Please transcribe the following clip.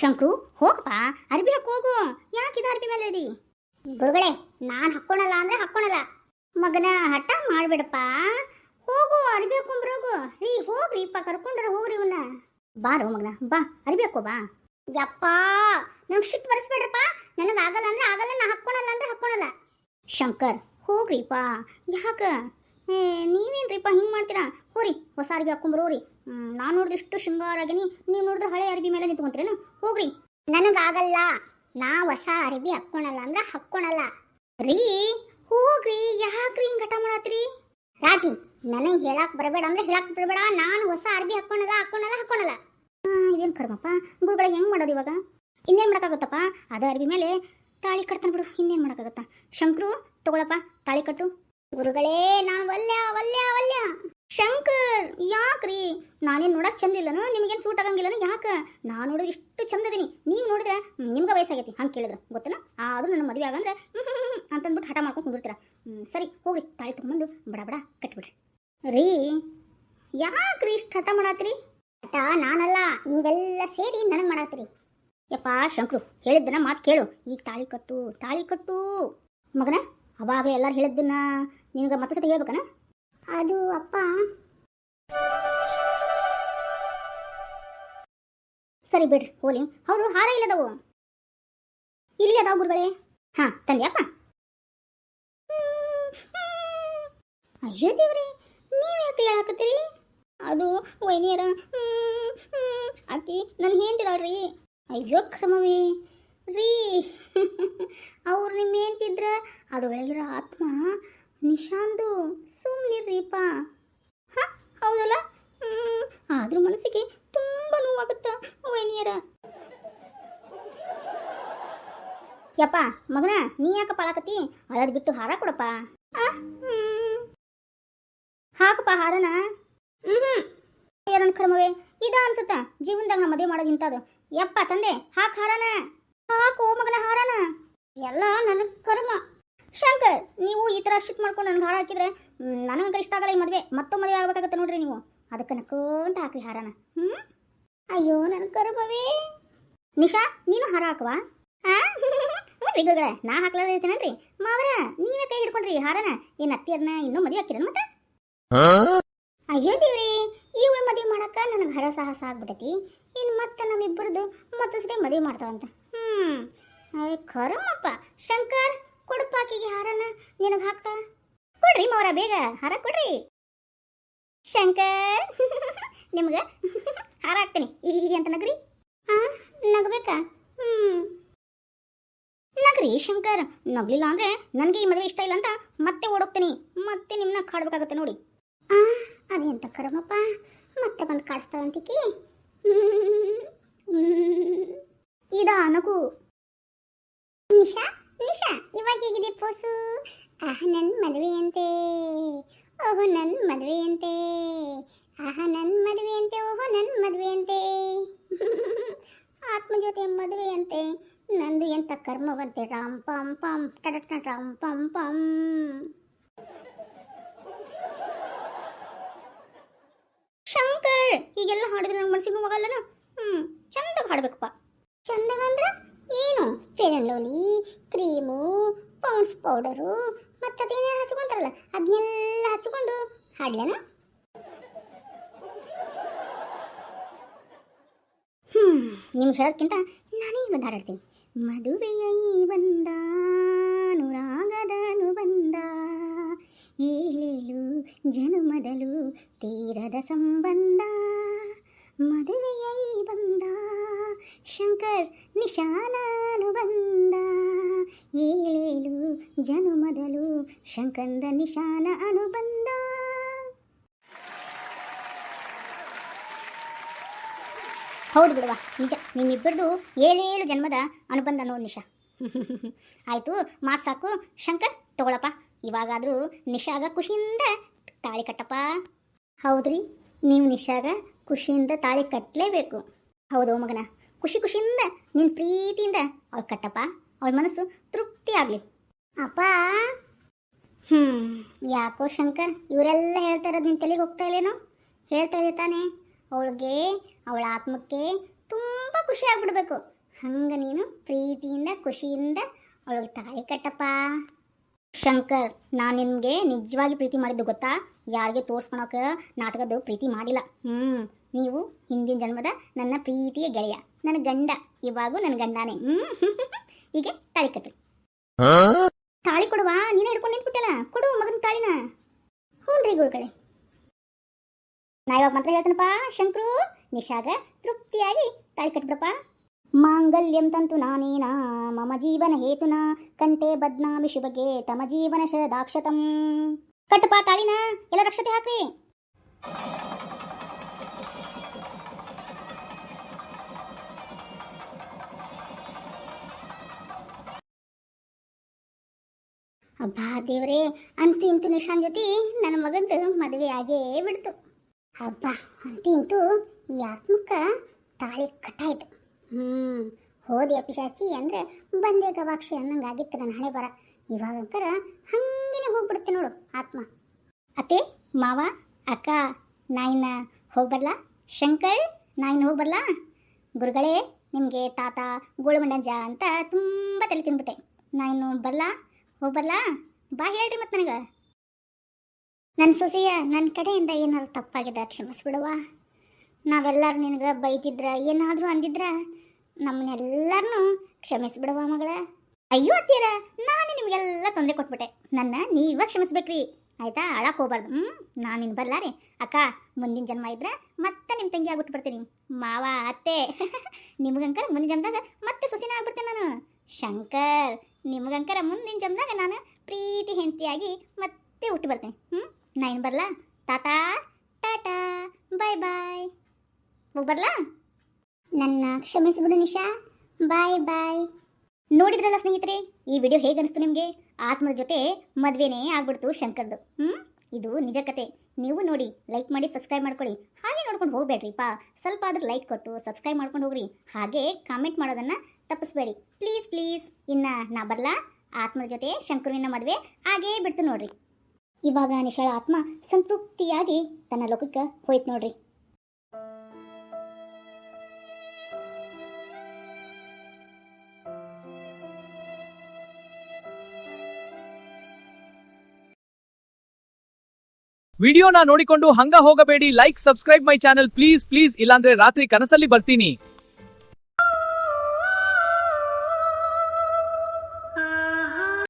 ಶಂಕ್ರು ಹೋಗಪ್ಪ, ಅರ್ಬಿ ಹಾಕಿ ಹೋಗು. ಯಾಕಿದ ಅರ್ಬಿ ಮೇಲೆ ಅದಿ? ಗುರುಗಳೇ, ನಾನು ಹಾಕ್ಕೊಳಲ್ಲ ಅಂದ್ರೆ ಹಾಕ್ಕೊಳಲ್ಲ. ಮಗನ ಹಠ ಮಾಡ್ಬಿಡಪ್ಪ. ಹೋಗು, ಅರ್ಬಿ ಹಾಕೊಂಡ್ಬರೋಗು. ರೀ ಹೋಗ್ರಿಪ್ಪ, ಕರ್ಕೊಂಡ್ರ ಹೋಗ್ರಿ ಇವನ್ನ. ಬಾರೋ ಮಗನ, ಬಾ ಅರ್ಬಿ ಹಾಕೋ ಬಾ. ಯಪ್ಪ, ನನಗೆ ಸಿಟ್ಟು ಬರೆಸ್ಬೇಡ್ರಪ್ಪ. ನನಗೆ ಆಗಲ್ಲ ಅಂದ್ರೆ ಆಗಲ್ಲ, ನಾ ಹಾಕ್ಕೊಳಲ್ಲ ಅಂದ್ರೆ ಹಾಕ್ಕೊಳಲ್ಲ. ಶಂಕರ್ ಹೋಗ್ರಿಪ್ಪ, ಯಾಕ ನೀವೇನ್ರಿಪ್ಪ ಹಿಂಗೆ ಮಾಡ್ತೀರಾ? ಹೋರಿ, ಹೊಸ ಅರ್ಬಿ ಹಾಕೊಂಬರೋರಿ. ನಾನು ನೋಡಿದ್ರೆ ಇಷ್ಟು ಶೃಂಗಾರ ಆಗೀನಿ, ನೀವು ನೋಡಿದ್ರೆ ಹಳೆ ಅರ್ಬಿ ಮೇಲೆ ನಿಂತ್ಕೊಂತೀರೇನು? ಹೋಗ್ರಿ. ನನಗಾಗಲ್ಲ, ನಾ ಹೊಸ ಅರ್ಬಿ ಹಾಕ್ಕೊಳಲ್ಲ ಅಂದ್ರೆ ಹಾಕ್ಕೊಳಲ್ಲ. ರೀ ಹೋಗ್ರಿ, ಯಾಕ್ರಿ ಹಿಂಗೆ ಹಠ ಮಾಡತ್ತೀರಿ? ರಾಜಿ, ನನಗೆ ಹೇಳಕ್ ಬರಬೇಡ ಅಂದ್ರೆ ಹೇಳಕ್ ಬರಬೇಡ. ನಾನು ಹೊಸ ಅರ್ಬಿ ಹಾಕ್ಕೊಳಲ್ಲ. ಇದೇನು ಕರ್ಮಪ್ಪ, ಗುರುಗಳ ಹೆಂಗೆ ಮಾಡೋದು ಇವಾಗ? ಇನ್ನೇನು ಮಾಡೋಕ್ಕಾಗುತ್ತಪ್ಪ? ಅದ ಅರ್ಬಿ ಮೇಲೆ ತಾಳಿ ಕಟ್ತಾನೆ ಬಿಡು, ಇನ್ನೇನು ಮಾಡೋಕ್ಕಾಗುತ್ತಾ? ಶಂಕ್ರು ತಗೊಳಪ್ಪ, ತಾಳಿ ಕಟ್ಟು. ಗುರುಗಳೇ, ನಾನು ವಲ್ಯ. ಶಂಕರ್ ಯಾಕ್ರಿ? ನಾನೇನು ನೋಡಕ್ ಚಂದ ಇಲ್ಲನು? ನಿಮಗೇನು ಸೂಟ್ ಆಗಂಗಿಲ್ಲನು? ಯಾಕೆ? ನಾನು ನೋಡಿದ್ರೆ ಇಷ್ಟು ಚಂದ ಇದೀನಿ, ನೀವು ನೋಡಿದ್ರೆ ನಿಮ್ಗೆ ವಯಸ್ಸಾಗೈತಿ ಹಂಗೆ ಕೇಳಿದ್ರೆ ಗೊತ್ತೇನ? ಆದರೂ ನನ್ನ ಮದುವೆ ಆಗಂದ್ರೆ ಅಂತಂದ್ಬಿಟ್ಟು ಹಠ ಮಾಡ್ಕೊಂಡು ಕುಂದಿರ್ತೀರ. ಸರಿ ಹೋಗ್ರಿ, ತಾಳಿ ತಗೊಂಬಂದು ಬಡ ಕಟ್ಬಿಡ್ರಿ. ರೀ ಯಾಕ್ರಿ ಇಷ್ಟು ಹಠ ಮಾಡತ್ತೀರಿ? ಹಠ ನಾನಲ್ಲ, ನೀವೆಲ್ಲ ಸೇರಿ ನನಗೆ ಮಾಡತ್ತೀರಿ. ಯಪ್ಪ ಶಂಕ್ರು, ಹೇಳಿದ್ದನ್ನ ಮಾತು ಕೇಳು. ಈಗ ತಾಳಿ ಕಟ್ಟು ಮಗನ. ಅವಾಗ ಎಲ್ಲರೂ ಹೇಳಿದ್ದನ್ನ ನಿನಗೆ ಮತ್ತೆ ಸತಿ ಹೇಳ್ಬೇಕನ? ಅದು ಅಪ್ಪ. ಸರಿ ಬಿಡ್ರಿ ಹೋಲಿ. ಹೌದು, ಹಾರ ಇಲ್ಲದವು ಇಲ್ಲಿ ಅದಾವ ಗುರುಗಳೇ. ಹಾಂ ತಂದ್ಯಪ್ಪ. ಅಯ್ಯೋ ದೇವ್ರಿ, ನೀವು ಯಾಕೆ ಹೇಳಾಕತ್ತೀರಿ? ಅದು ವೈನಿಯರ ಆಕಿ ನನ್ನ ಹೇಳ್ತಿದಾಳ್ರಿ. ಅಯ್ಯೋ ಕ್ರಮವೇ ರೀ, ಅವ್ರು ನಿಮ್ಮ ಏನ್ತಿದ್ರ ಅದು ಒಳಗಿರೋ ಆತ್ಮ ನಿಶಾಂದು. ಸುಮ್ಮನಿರ್ರಿಪ್ಪ. ಹಾಂ ಹೌದಲ್ಲ? ಆದ್ರೂ ಮನಸ್ಸಿಗೆ ತುಂಬ ನೋವಾಗುತ್ತಾ ವೈನಿಯರ. ಯಪ್ಪ ಮಗನ, ನೀ ಯಾಕ ಪಾಳಾಕತಿ? ಅಳದ್ ಬಿಟ್ಟು ಹಾರ ಕೊಡಪ್ಪ. ಹಾಕಪ್ಪ ಹಾರನ. ಕರ್ಮವೇ ಇದ ಅನ್ಸುತ್ತ ಜೀವನದಾಗ ನಾ ಮದುವೆ ಮಾಡೋದು ಇಂಥದ್ದು. ಯಪ್ಪ ತಂದೆ, ಹಾಕ್ ಹಾರನ. ಹಾಕು ಮಗನ ಹಾರನ. ಎಲ್ಲ ನನಗೆ ಕರ್ಮ. ಶಂಕರ್, ನೀವು ಈ ಥರ ಶಿಟ್ ಮಾಡ್ಕೊಂಡು ನನಗೆ ಹಾರ ಹಾಕಿದ್ರೆ ನನಗೆ ಇಷ್ಟ ಆಗಲ್ಲ ಈ ಮದುವೆ. ಮತ್ತೊಮ್ಮೆ ಮದುವೆ ಆಗ್ಬೇಕಾಗತ್ತೆ ನೋಡ್ರಿ ನೀವು. ಅದಕ್ಕೆ ನಕ್ಕೊಂತ ಹಾಕಿ ಹಾರನ. ಅಯ್ಯೋ ನನ್ನ ಕರ್ಮವೇ. ನಿಶಾ, ನೀನು ಹಾರ ಹಾಕುವ? ನಾ ಹಾಕ್ಲಾರ್ದೇನನ್ರಿ ಮಾವರ, ನೀವೇ ಕೈ ಹಿಡ್ಕೊಂಡ್ರಿ ಹಾರನ. ಏನು ಅತ್ತಿ ಅದನ್ನ ಇನ್ನೂ ಮದುವೆ ಹಾಕಿರನ್ ಮತ್ತೆ? ಅಯ್ಯೋ ದೇವ್ರಿ, ಇವಳು ಮದುವೆ ಮಾಡಕ್ಕ ನನಗೆ ಹರಸಾಹಸ ಆಗ್ಬಿಟ್ಟೈತಿ. ಇನ್ನು ಮತ್ತೆ ನಮ್ಮಿಬ್ಬರದು ಮತ್ತೆ ಸರಿ ಮದುವೆ ಮಾಡ್ತಾವಂತ. ಕರಮಪ್ಪ. ಶಂಕರ್, ಕೊಡಪಾಕಿಗೆ ಹಾರನ, ನಿನಗೆ ಹಾಕ್ತಾಳ. ಕೊಡ್ರಿ ಮಾವರ, ಬೇಗ ಹಾರ ಕೊಡ್ರಿ. ಶಂಕರ್, ನಿಮ್ಗೆ ಹಾರ ಹಾಕ್ತೀನಿ ಈ ಅಂತ ನಗ್ರಿ. ನಗಬೇಕಾ? ನಗ್ರಿ ಶಂಕರ್. ನಗ್ಲಿಲ್ಲ ಅಂದ್ರೆ ನನಗೆ ಈ ಮದುವೆ ಇಷ್ಟ ಇಲ್ಲ ಅಂತ ಮತ್ತೆ ಓಡೋಗ್ತೀನಿ. ಮತ್ತೆ ನಿಮ್ಮನ್ನ ಕಾಡ್ಬೇಕಾಗತ್ತೆ ನೋಡಿ. ಅದೇಂತ ಕರಮಪ್ಪ, ಮತ್ತೆ ಬಂದು ಕಾಡಿಸ್ತಾಳಂತಿಕಿ. ಇದ ನಗು. ನಿಶಾ, ಇವಾಗ ಹೇಗಿದೆ ಪೋಸು? ನನ್ನ ಮದುವೆಯಂತೆ, ಓಹೋ ನನ್ನ ಮದುವೆಯಂತೆ, ನನ್ನ ಮದುವೆಯಂತೆ, ಓಹೋ ನನ್ನ ಮದುವೆಯಂತೆ, ಆತ್ಮಜ್ಯೋತಿಯ ಮದುವೆಯಂತೆ. ನಂದು ಎಂತ ಕರ್ಮವಂತೆ. ರಾಮ್ ಪಂ ಪಂ ಟಡಟ ರಾಮ್ ಪಂ ಪಂ. ಶಂಕರ್, ಈಗೆಲ್ಲ ಹಾಡಿದ್ರೆ ನಂಗೆ ಮನಸ್ಸಿಗೆ ಹೋಗಲ್ಲನ? ಚಂದಾಗ ಹಾಡ್ಬೇಕಪ್ಪ. ಚಂದಗಂದ್ರೆ ಏನು? Fair and lovely, cream, pounds powder, ಮತ್ತು ಅದೇನೇನು ಹಚ್ಕೊಂತಾರಲ್ಲ ಅದನ್ನೆಲ್ಲ ಹಚ್ಕೊಂಡು ಹಾಡ್ಲೇನ? ನಿಮ್ಗೆ ಹೇಳೋದಕ್ಕಿಂತ ನಾನೇ ಒಂದು ಹಾಡಾಡ್ತೀನಿ. ಮದುವೆಯ ಈ ಬಂದ ಅನುರಾಗದನು ಬಂದ, ಏಳು ಜನುಮದಲು ತೀರದ ಸಂಬಂಧ. ಮದುವೆಯ ಈ ಬಂದ ಶಂಕರ್ ನಿಶಾನನು ಬಂದ, ಏಳೇಳು ಜನುಮದಲು ಶಂಕಂದ ನಿಶಾನ ಅನುಬಂಧ. ಹೌದು ಬಿಡುವ, ನಿಜ. ನಿಮ್ಮಿಬ್ಬರದು 7 ಜನ್ಮದ ಅನುಬಂಧ ನೋಡಿ ನಿಶಾ. ಆಯಿತು, ಮಾತು ಸಾಕು. ಶಂಕರ್ ತಗೊಳಪ್ಪ, ಇವಾಗಾದರೂ ನಿಶಾಗ ಖುಷಿಯಿಂದ ತಾಳಿ ಕಟ್ಟಪ್ಪ. ಹೌದ್ರಿ, ನೀವು ನಿಶಾಗ ಖುಷಿಯಿಂದ ತಾಳಿ ಕಟ್ಟಲೇಬೇಕು. ಹೌದು ಮಗನ, ಖುಷಿಯಿಂದ ನಿನ್ನ ಪ್ರೀತಿಯಿಂದ ಅವಳು ಕಟ್ಟಪ್ಪ. ಅವಳ ಮನಸ್ಸು ತೃಪ್ತಿ ಆಗಲಿ. ಅಪ್ಪ. ಯಾಕೋ ಶಂಕರ್, ಇವರೆಲ್ಲ ಹೇಳ್ತಾ ಇರೋದು ನಿನ್ನ ತಲೆಗೆ ಹೋಗ್ತಾ ಇಲ್ಲೇನೋ? ಹೇಳ್ತಾ ಇದೆ ತಾನೇ? ಅವಳಿಗೆ, ಅವಳ ಆತ್ಮಕ್ಕೆ ತುಂಬ ಖುಷಿ ಆಗ್ಬಿಡ್ಬೇಕು. ಹಂಗ ನೀನು ಪ್ರೀತಿಯಿಂದ ಖುಷಿಯಿಂದ ಅವಳಿಗೆ ತಾಳಿ ಕಟ್ಟಪ್ಪ. ಶಂಕರ್, ನಾನು ನಿನಗೆ ನಿಜವಾಗಿ ಪ್ರೀತಿ ಮಾಡಿದ್ದು ಗೊತ್ತಾ? ಯಾರಿಗೆ ತೋರಿಸ್ಕೊಳಕ್ಕೆ ನಾಟಕದ್ದು ಪ್ರೀತಿ ಮಾಡಿಲ್ಲ. ನೀವು ಹಿಂದಿನ ಜನ್ಮದ ನನ್ನ ಪ್ರೀತಿಯ ಗೆಳೆಯ, ನನ್ನ ಗಂಡ, ಇವಾಗೂ ನನ್ನ ಗಂಡನೇ. ಹೀಗೆ ತಾಳಿ ಕಟ್ರಿ. ತಾಳಿ ಕೊಡುವ, ನೀನೇ ಹಿಡ್ಕೊಂಡು ನಿಂತ್ಬಿಟ್ಟಲ್ಲ, ಕೊಡು ಮಗನ ತಾಳಿನ. ಹ್ಞೂ ಗುರುಗಳೇ, ನಾ ಇವಾಗ ಮಾತ್ರ ಹೇಳ್ತಾನಪ್ಪ. ಶಂಕರು, ನಿಶಾಗ ತೃಪ್ತಿಯಾಗಿ ತಾಳಿ ಕಟ್ಬಿಡಪ್ಪ. ಮಾಂಗಲ್ಯಂ ತಂತು ನಾನೇನ ಮಮ ಜೀವನ ಹೇತುನ ಕಂಠೆ ಬದ್ನಾಮಿ ಶುಭಗೆ ತಮ ಜೀವನ ಶರದಾಕ್ಷತಂ. ಕಟ್ಟಪ್ಪ ತಾಳಿನ, ಎಲ್ಲ ರಕ್ಷತೆ ಹಾಕ್ರಿ. ಅಬ್ಬಾ ದೇವರೇ, ಅಂತೂ ಇಂತೂ ನಿಶಾನ್ ಜೊತೆ ನನ್ನ ಮಗಂದು ಮದುವೆ ಆಗೇ ಬಿಡ್ತು. ಹಬ್ಬ, ಅಂತೂ ಇಂತೂ ಈ ಆತ್ಮಕ್ಕ ತಾಳಿ ಕಟ್ಟಾಯ್ತು. ಹೋದಿ ಅಪಿಶಾಚಿ ಅಂದ್ರೆ ಬಂದೆ ಗವಾಕ್ಷಿ ಅನ್ನಂಗಾಗಿತ್ತು ನನ್ನ ಹಣೆ ಬರ. ಇವಾಗಂಕರ ಹಂಗೇನೆ ಹೋಗ್ಬಿಡುತ್ತೆ ನೋಡು ಆತ್ಮ. ಅತ್ತೆ, ಮಾವ, ಅಕ್ಕ, ನಾಯಿನ ಹೋಗ್ಬರ್ಲಾ? ಶಂಕರ್, ನಾಯಿನ ಹೋಗ್ಬರ್ಲಾ? ಗುರುಗಳೇ, ನಿಮಗೆ ತಾತ ಗೋಳುಮಂಡಂಜ ಅಂತ ತುಂಬ ತಲೆ ತಿಂದ್ಬಿಟ್ಟೆ. ನಾಯಿನು ಬರ್ಲಾ? ಹೋಗ್ಬರ್ಲಾ? ಬಾ ಹೇಳ್ರಿ ಮತ್ತೆ ನನಗೆ. ನನ್ನ ಸೊಸೆಯ ನನ್ನ ಕಡೆಯಿಂದ ಏನಾದ್ರು ತಪ್ಪಾಗಿದೆ ಕ್ಷಮಿಸ್ಬಿಡುವ. ನಾವೆಲ್ಲರೂ ನಿನಗೆ ಬೈತಿದ್ರ ಏನಾದರೂ ಅಂದಿದ್ರ ನಮ್ಮನ್ನೆಲ್ಲರನ್ನೂ ಕ್ಷಮಿಸ್ಬಿಡುವ ಮಗಳ. ಅಯ್ಯೋ ಅತ್ತೀರ, ನಾನು ನಿಮಗೆಲ್ಲ ತೊಂದರೆ ಕೊಟ್ಬಿಟ್ಟೆ, ನನ್ನ ನೀವ ಕ್ಷಮಿಸ್ಬೇಕ್ರಿ ಆಯ್ತಾ? ಅಳಕ್ಕೆ ಹೋಗ್ಬಾರ್ದು. ನಾನು ನಿನ್ನ ಬರ್ಲಾರಿ ಅಕ್ಕ. ಮುಂದಿನ ಜನ್ಮ ಇದ್ರೆ ಮತ್ತೆ ನಿಮ್ಮ ತಂಗಿ ಆಗ್ಬಿಟ್ಟು ಬರ್ತೀನಿ. ಮಾವ, ಅತ್ತೆ, ನಿಮಗಂಕರ ಮುಂದಿನ ಜನ್ಮದಾಗ ಮತ್ತೆ ಸೊಸಿನ ಆಗ್ಬಿಡ್ತೇನೆ ನಾನು. ಶಂಕರ್, ನಿಮಗಂಕರ ಮುಂದಿನ ಜನ್ಮದಾಗ ನಾನು ಪ್ರೀತಿ ಹೆಂಡತಿಯಾಗಿ ಮತ್ತೆ ಹುಟ್ಟು ಬರ್ತೇನೆ. ನಾ ಇನ್ನು ಬರ್ಲಾ? ತಾತಾ, ಟಾಟಾ, ಬಾಯ್ ಬಾಯ್. ಹೋಗ್ಬರ್ಲಾ? ನನ್ನ ಕ್ಷಮಿಸ್ಬಿಡು ನಿಶಾ. ಬಾಯ್ ಬಾಯ್. ನೋಡಿದ್ರಲ್ಲ ಸ್ನೇಹಿತರೆ, ಈ ವಿಡಿಯೋ ಹೇಗೆ ಅನಿಸ್ತು ನಿಮಗೆ? ಆತ್ಮದ ಜೊತೆ ಮದುವೆನೇ ಆಗ್ಬಿಡ್ತು ಶಂಕರ್ದು. ಇದು ನಿಜ ಕತೆ. ನೀವು ನೋಡಿ, ಲೈಕ್ ಮಾಡಿ, ಸಬ್ಸ್ಕ್ರೈಬ್ ಮಾಡ್ಕೊಳ್ಳಿ. ಹಾಗೆ ನೋಡ್ಕೊಂಡು ಹೋಗ್ಬೇಡ್ರಿಪ್ಪ, ಸ್ವಲ್ಪ ಆದ್ರೂ ಲೈಕ್ ಕೊಟ್ಟು ಸಬ್ಸ್ಕ್ರೈಬ್ ಮಾಡ್ಕೊಂಡು ಹೋಗ್ರಿ. ಹಾಗೆ ಕಾಮೆಂಟ್ ಮಾಡೋದನ್ನು ತಪ್ಪಿಸ್ಬೇಡಿ ಪ್ಲೀಸ್ ಪ್ಲೀಸ್. ಇನ್ನು ನಾ ಬರ್ಲಾ? ಆತ್ಮದ ಜೊತೆ ಶಂಕರುವಿನ ಮದುವೆ ಆಗೇ ಬಿಡ್ತು ನೋಡ್ರಿ. ಇವಾಗ ನಿಶಾಳ ಆತ್ಮ ಸಂತೃಪ್ತಿಯಾಗಿ ತನ್ನ ಲೋಕಕ್ಕೆ ಹೋಯ್ತು ನೋಡ್ರಿ. ವಿಡಿಯೋನ ನೋಡಿಕೊಂಡು ಹಂಗ ಹೋಗಬೇಡಿ. Like, subscribe my channel please please, ಇಲ್ಲಾಂದ್ರೆ ರಾತ್ರಿ ಕನಸಲ್ಲಿ ಬರ್ತೀನಿ.